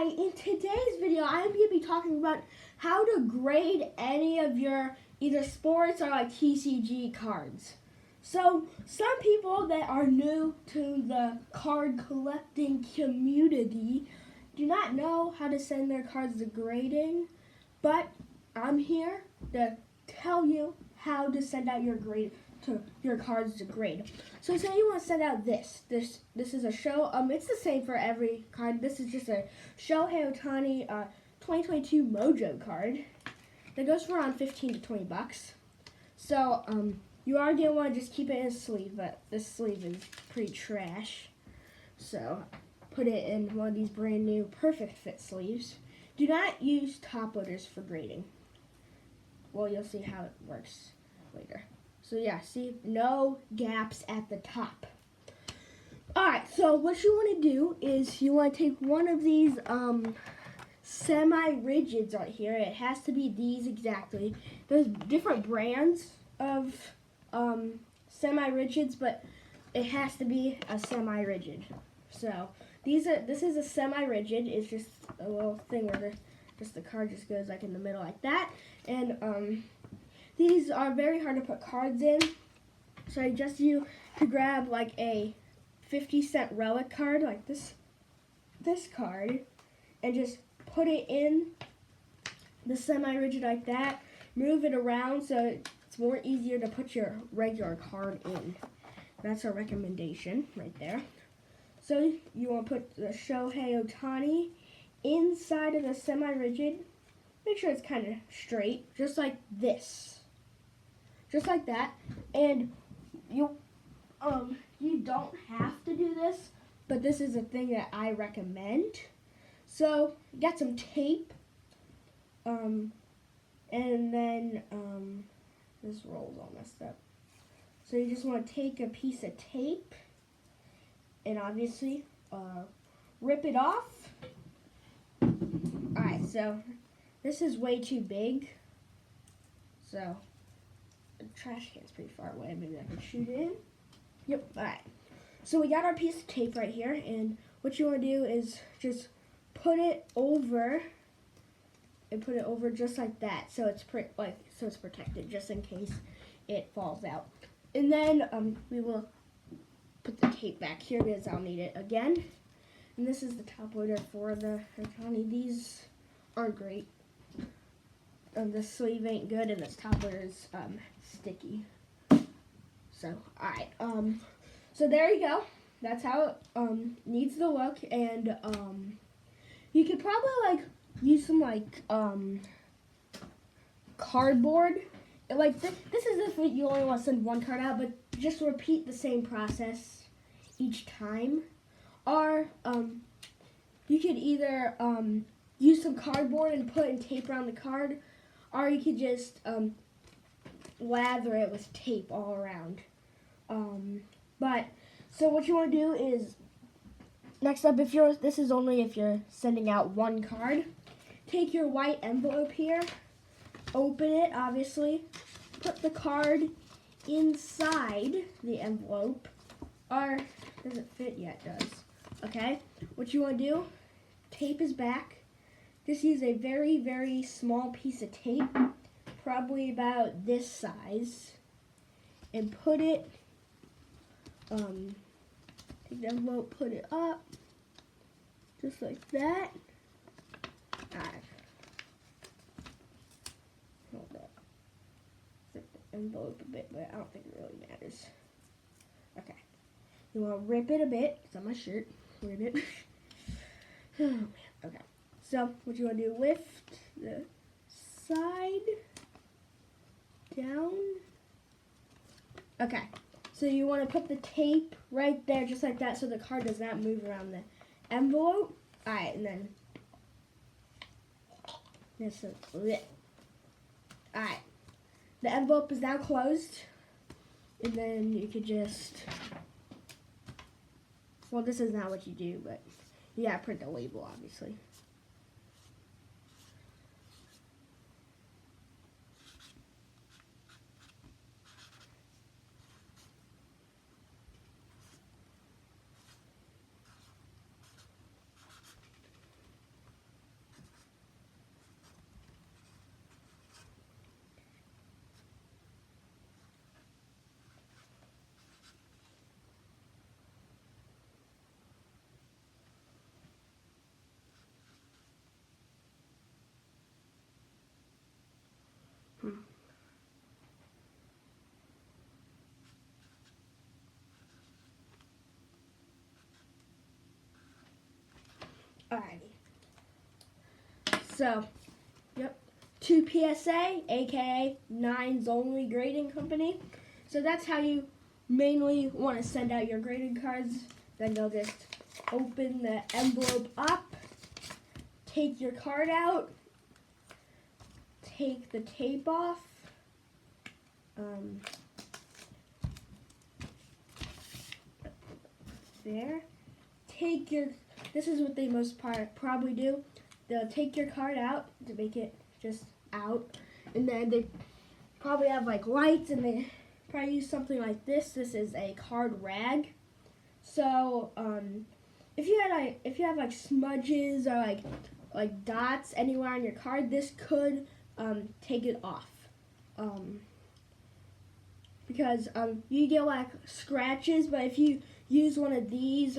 Alright, in today's video, I'm going to be talking about how to grade any of your either sports or like TCG cards. So, some people that are new to the card collecting community do not know how to send their cards to grading, but I'm here to tell you how to send out your cards to grade. So say you want to send out this is a show. It's the same for every card. This is just a Shohei Ohtani 2022 Mojo card that goes for around 15 to 20 bucks. So you are gonna want to just keep it in a sleeve, but this sleeve is pretty trash. So put it in one of these brand new perfect fit sleeves. Do not use top loaders for grading. Well, you'll see how it works later. So yeah, see, no gaps at the top. Alright, so what you want to do is you want to take one of these semi-rigids right here. It has to be these exactly. There's different brands of semi-rigids, but it has to be a semi-rigid. So this is a semi-rigid. It's just a little thing where the card just goes like in the middle like that. And these are very hard to put cards in. So I just you to grab like a 50-cent relic card like this card and just put it in the semi-rigid like that. Move it around so it's more easier to put your regular card in. That's a recommendation right there. So you want to put the Shohei Ohtani inside of the semi-rigid. Make sure it's kind of straight, just like this. Just like that. And you don't have to do this, but this is a thing that I recommend. So get some tape. And then this roll's all messed up. So you just want to take a piece of tape and obviously rip it off. Alright, so this is way too big. So the trash can's pretty far away. Maybe I can shoot it in. Yep, alright. So we got our piece of tape right here, and what you want to do is just put it over just like that, so it's protected just in case it falls out. And then we will put the tape back here because I'll need it again. And this is the top loader for the Ohtani. These are great. The sleeve ain't good, and this top loader is sticky. So, alright. So there you go. That's how it needs to look. And you could probably like use some like cardboard. Like this is if you only want to send one card out, but just repeat the same process each time. Or you could either use some cardboard and put in tape around the card, or you could just lather it with tape all around. So what you want to do is, next up, this is only if you're sending out one card, take your white envelope here, open it, obviously, put the card inside the envelope, or does it fit? Yeah, it does. Okay, what you want to do, tape is back. Just use a very, very small piece of tape, probably about this size, and put it, take the envelope, put it up, just like that. Alright. Hold up. Flip the envelope a bit, but I don't think it really matters. Okay. You want to rip it a bit. It's on my shirt. Rip it. Oh, man. Okay. So, what you want to do, lift the side down. Okay. So you want to put the tape right there, just like that, so the card does not move around the envelope. Alright, and then this is it. Alright. The envelope is now closed. And then you could just, well, this is not what you do, but you gotta print the label, obviously. Alrighty. So, yep. To PSA, aka Nines Only Grading Company. So that's how you mainly want to send out your grading cards. Then you'll just open the envelope up, take your card out, take the tape off, there. This is what they most probably do. They'll take your card out to make it just out, and then they probably have like lights, and they probably use something like this. This is a card rag. So if you have like smudges or like dots anywhere on your card, this could take it off. Because you get like scratches, but if you use one of these,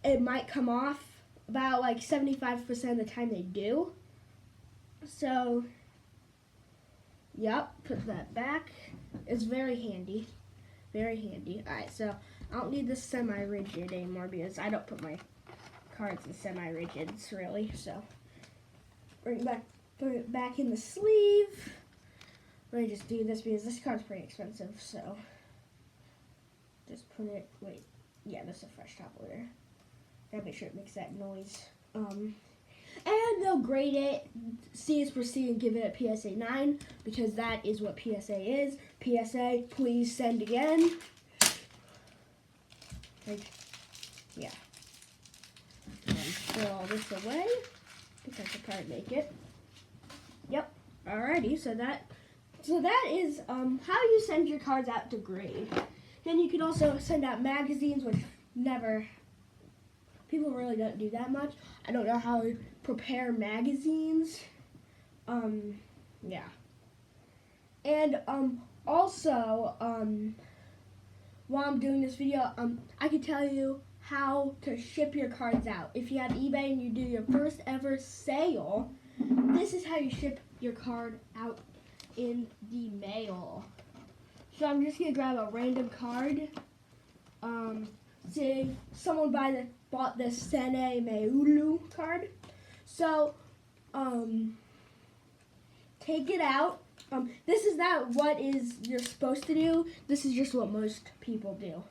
it might come off. About like 75% of the time they do. So, yep, put that back. It's very handy. Very handy. Alright, so I don't need this semi-rigid anymore because I don't put my cards in semi-rigids really. So, put it back in the sleeve. Let me just do this because this card's pretty expensive, so just put it, this is a fresh top loader. Gotta make sure it makes that noise. And they'll grade it, C is for C, and give it a PSA 9 because that is what PSA is. PSA, please send again. Yeah. Throw all this away because I could probably make it. Yep. Alrighty. So that is how you send your cards out to grade. Then you can also send out magazines, which people really don't do that much. I don't know how to prepare magazines. Yeah. And also, while I'm doing this video, I can tell you how to ship your cards out. If you have eBay and you do your first ever sale, this is how you ship your card out in the mail. So I'm just gonna grab a random card. Say someone bought the Sene Meulu card. So, take it out. This is not what you're supposed to do. This is just what most people do.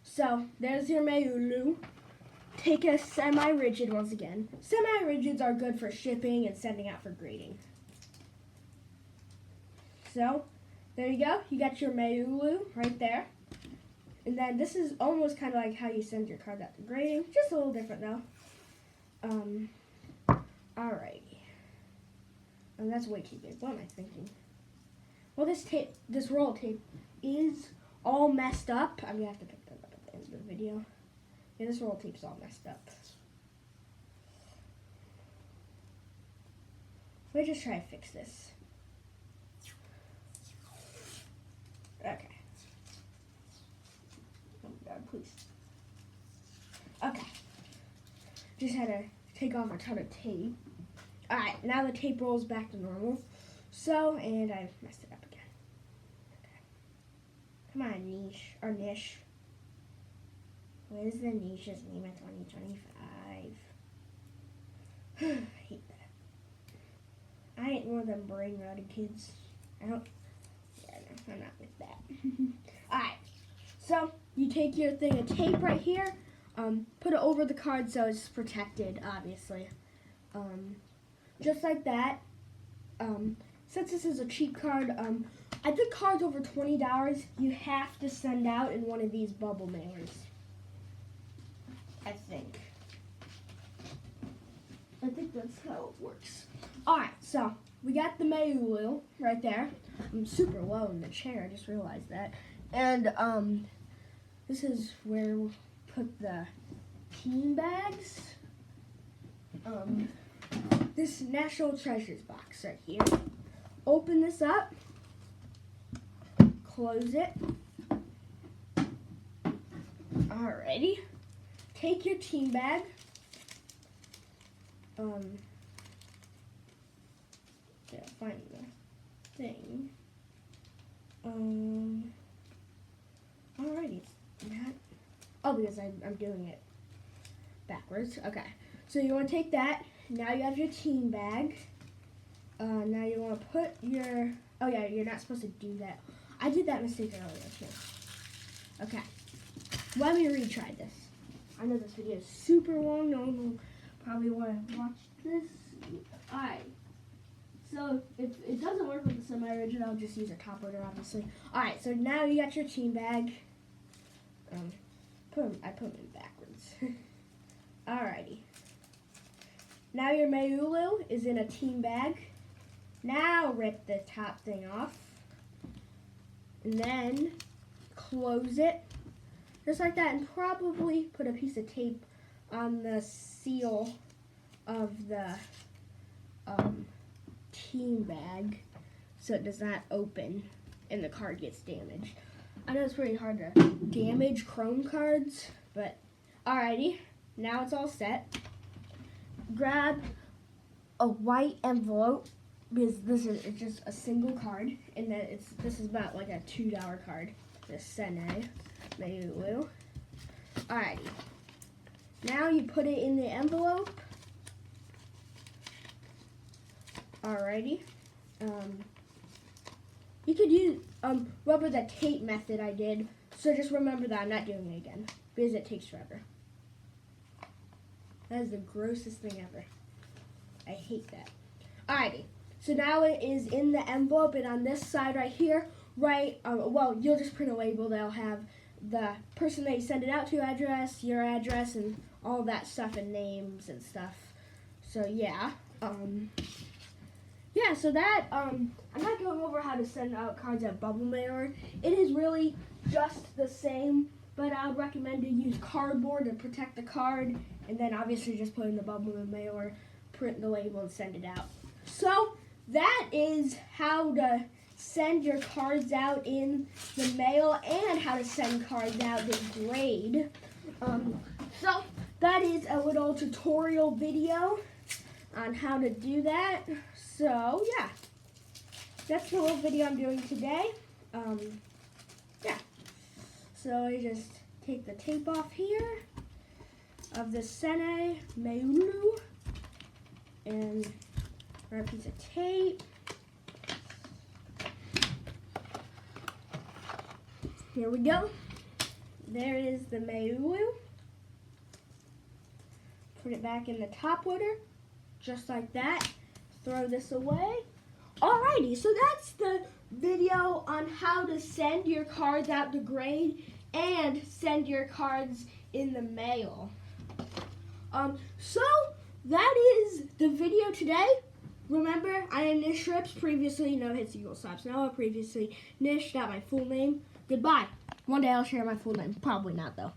So, there's your Meulu. Take a semi-rigid once again. Semi-rigids are good for shipping and sending out for grading. So, there you go. You got your Meulu right there. And then this is almost kind of like how you send your card out to grading. Just a little different though. Alrighty. And that's way too big. What am I thinking? Well, this roll of tape is all messed up. I'm gonna have to pick that up at the end of the video. Yeah, this roll of tape's all messed up. Let me just try to fix this. Okay. Oh my God, please. Okay. Just had to take off a ton of tape. Alright, now the tape rolls back to normal. So, and I messed it up again. Okay. Come on, niche, or niche. What is the niche's name at 2025? I hate that. I ain't one of them brain rotted kids. I don't, yeah, no, I'm not with that. Alright, so you take your thing of tape right here, put it over the card so it's protected, obviously. Just like that. Since this is a cheap card, I think cards over $20 you have to send out in one of these bubble mailers. I think that's how it works. Alright, so we got the Meulu right there. I'm super low in the chair, I just realized that. And this is where we'll put the team bags. This National Treasures box right here. Open this up. Close it. Alrighty. Take your team bag. Yeah, find the thing. Alrighty. Oh, because I'm doing it backwards. Okay. So you want to take that. Now you have your team bag. Now you want to put your, oh yeah, you're not supposed to do that. I did that mistake earlier too. Okay, let me retry this. I know this video is super long. No one will probably want to watch this. Alright, so if it doesn't work with the semi-rigid, I'll just use a top loader, obviously. Alright, so now you got your team bag. I put them in backwards. Alrighty. Now your Mayulu is in a team bag. Now rip the top thing off. And then close it. Just like that. And probably put a piece of tape on the seal of the team bag so it does not open and the card gets damaged. I know it's pretty hard to damage Chrome cards, but alrighty. Now it's all set. Grab a white envelope because it's just a single card, and then this is about like a $2 card. This Sene Mayulu. Alrighty. Now you put it in the envelope. Alrighty. You could use rubber the tape method I did, so just remember that I'm not doing it again because it takes forever. That is the grossest thing ever. I hate that. Alrighty, so now it is in the envelope, and on this side right here, well, you'll just print a label that'll have the person that you send it out to address, your address, and all that stuff, and names and stuff. So yeah, yeah, so that, I'm not going over how to send out cards at Bubble Mailer. It is really just the same, but I would recommend to use cardboard to protect the card, and then obviously just put in the Bubble Mailer, print the label, and send it out. So that is how to send your cards out in the mail and how to send cards out in grade. So that is a little tutorial video on how to do that. So yeah, that's the little video I'm doing today. Yeah, so I just take the tape off here of the Sene Mayulu and grab a piece of tape. Here we go. There is the Mayulu. Put it back in the top loader, just like that. Throw this away. Alrighty, so that's the video on how to send your cards out to grade and send your cards in the mail. So that is the video today. Remember, I am Nish Rips, previously No Hits Equals Stops Noah, previously Nish, not my full name. Goodbye. One day I'll share my full name. Probably not, though.